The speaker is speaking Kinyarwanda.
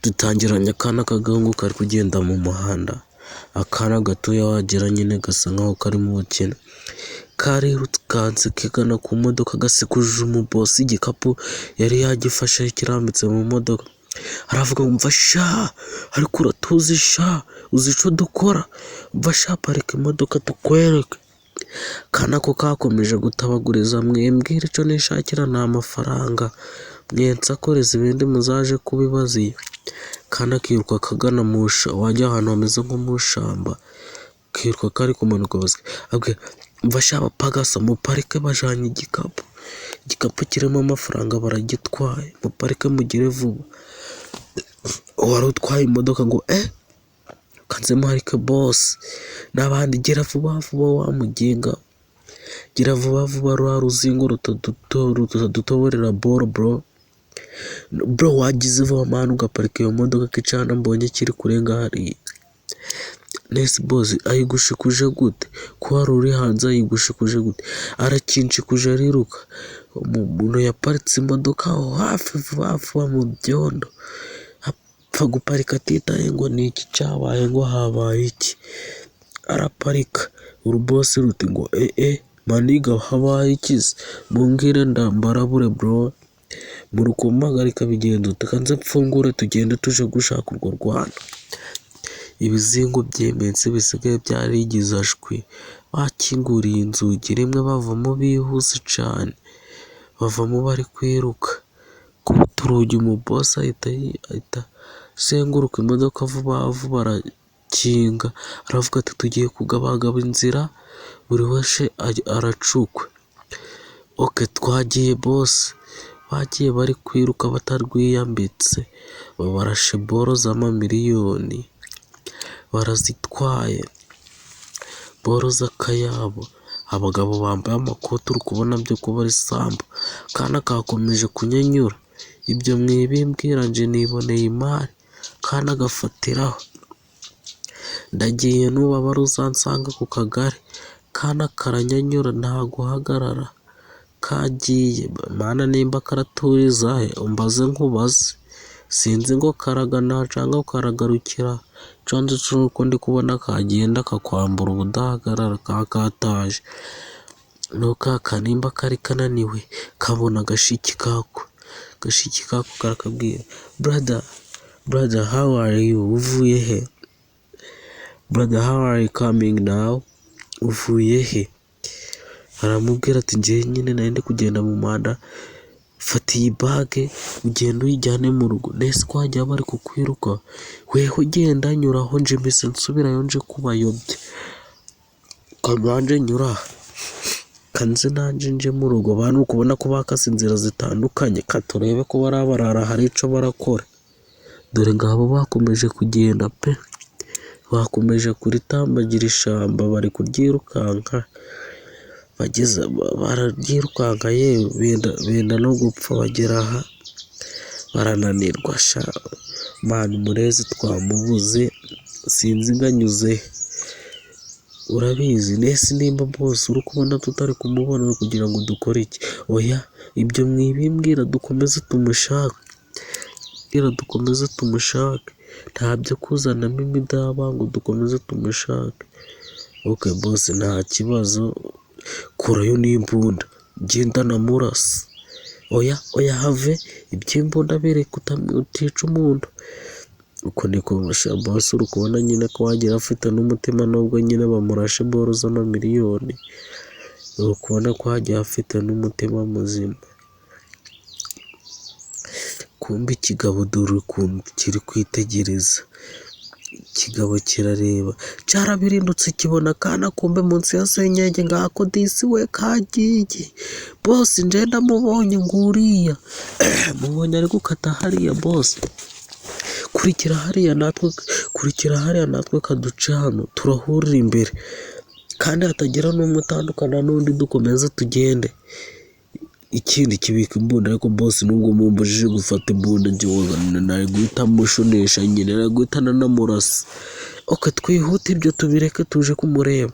dutangiranye akana k'agahungu kari kugenda mu muhanda, akana gatoya wagira nyine gasa nkaho kari mu bukene, karirukanse kigana ku modoka gasikuje umubosi igikapu yari yagifashe kirambitse mu modoka, aravuga ngo umva sha, ariko uratuzi sha, uzi ico dukora, umva sha parika imodoka tukwereke. Kana ko kakomeje gutabaguriza, mwembwira ico nishakira ni amafaranga, mwensakoreza ibindi muzaje kubibaza iyo. Kana kiruka kagana wajya ahantu hameze nko mu shamba, kiruka kari kumanuka bose abwe umva sha bapagasa muparike bajanye igikapu kirimo amafaranga baragitwaye, muparike mugire vuba. Wari utwaye imodoka ngo kanze muharike boss, n'abandi gira vuba vuba wamuginga, gira vuba vuba rwa ruzingo rutadutoborera bro wagize vuba manu ugaparika iyo modoka kicana mbonye kiri kurenga hariya. Nese boss ayigushikuje gute ko wari uri hanze, ayigushikuje gute? Arakinshikuje ariruka, umuntu yaparitse imodoka aho hafi vuba vuba mu byondo, apfa guparika atitaye ngo ni iki cyabaye, ngo habaye iki. Araparika urubosi ruti ngo maniga habaye ikizi, mumbwire ndambarabure bro, murukumpagarika bigenda tukanze mfungure tugende tuje gushaka urwo Rwanda. Ibizingo by'iminsi bisigaye byarigize ashwi, bakinguriye inzugi rimwe bavamo bihuse cane, bavamo bari kwiruka kubuta urugi, umubosi ahita senguruka imodoka vuba vuba arakinga, aravuga ati tugiye kugabagaba inzira buri wese aracukwe. Twagiye boss, bagiye bari kwiruka batarwiyambitse, babarashe boro z'amamiliyoni, barazitwaye boro z'akayabo. Abagabo bambaye amakoti uri kubona byo kuba ari sambu. Kana kakomeje kunyanyura, ibyo mwibimbwira nje niboneye imari, kana gafatiraho. Ndagiye nubabara uzansanga ku kagari, kana karanyanyura nta guhagarara, kagiye mana nimba karaturiza he umbaze nkubaze, sinzi ngo karagana canga karagarukira, conze cuko ndi kubona kagenda kakwambura ubudahagarara kakataje. Nuko kanimba kari kananiwe kabona gashiki kako karakabwira brother how are you, uvuye he brother, how are you coming now, uvuye he? Aramubwira ati ngiye nyine nari ndi kugenda mu muhanda, fata iyi bage ugenda uyijyane mu rugo. Nese ko hajya bari kukwiruka, weho genda nyuraho nje mbese nsubirayo nje kubayobya, kaganje nyura kanze nanje nje mu rugo. Abantu ukubona ko bakase inzira zitandukanye, katurebe ko barabarara hari ico barakora. Dore ngabo bakomeje kugenda pe, bakomeje kuritambagira ishamba, bari kuryirukanka, bageze bararyirukanka yewe benda no gupfa, bagera aha barananirwa sha mani, murezi twamubuze sinzi nganyuze. Urabizi nese nimba bose uri kubona tutari kumubona kugira ngo dukore iki? Oya ibyo mwibimbwira dukomeze tumushake, ntabyo kuzanamo imidaba ngo dukomeze tumushake. Boss nta kibazo, kurayo n'imbunda genda na murasa. Oya have iby'imbunda bereka utica umuntu. Uko niko boss uri kubona nyine ko wagira afite n'umutima, nubwo nyine bamurashe boro z'amamiliyoni, uri kubona ko wagira afite n'umutima muzima. Kumbe ikigabo dore ukuntu kiri kwitegereza, ikigabo kirareba carabirindutse kibona kana kumbe munsi ya senyenge ngako disi we kagiye. Boss nje ndamubonye nguriya mubonye ari gukata hariya boss, kurikira hariya natwe kaduce hano turahurira imbere, kandi hatagira n'umwe utandukana n'undi, dukomeze tugende. Ikindi kibika imbunda, ariko boss nubwo mumbujije gufata imbunda njye nari guhita mushonesha nyine, nari guhita nanamurasa. Twihute ibyo tubireke tuje kumureba.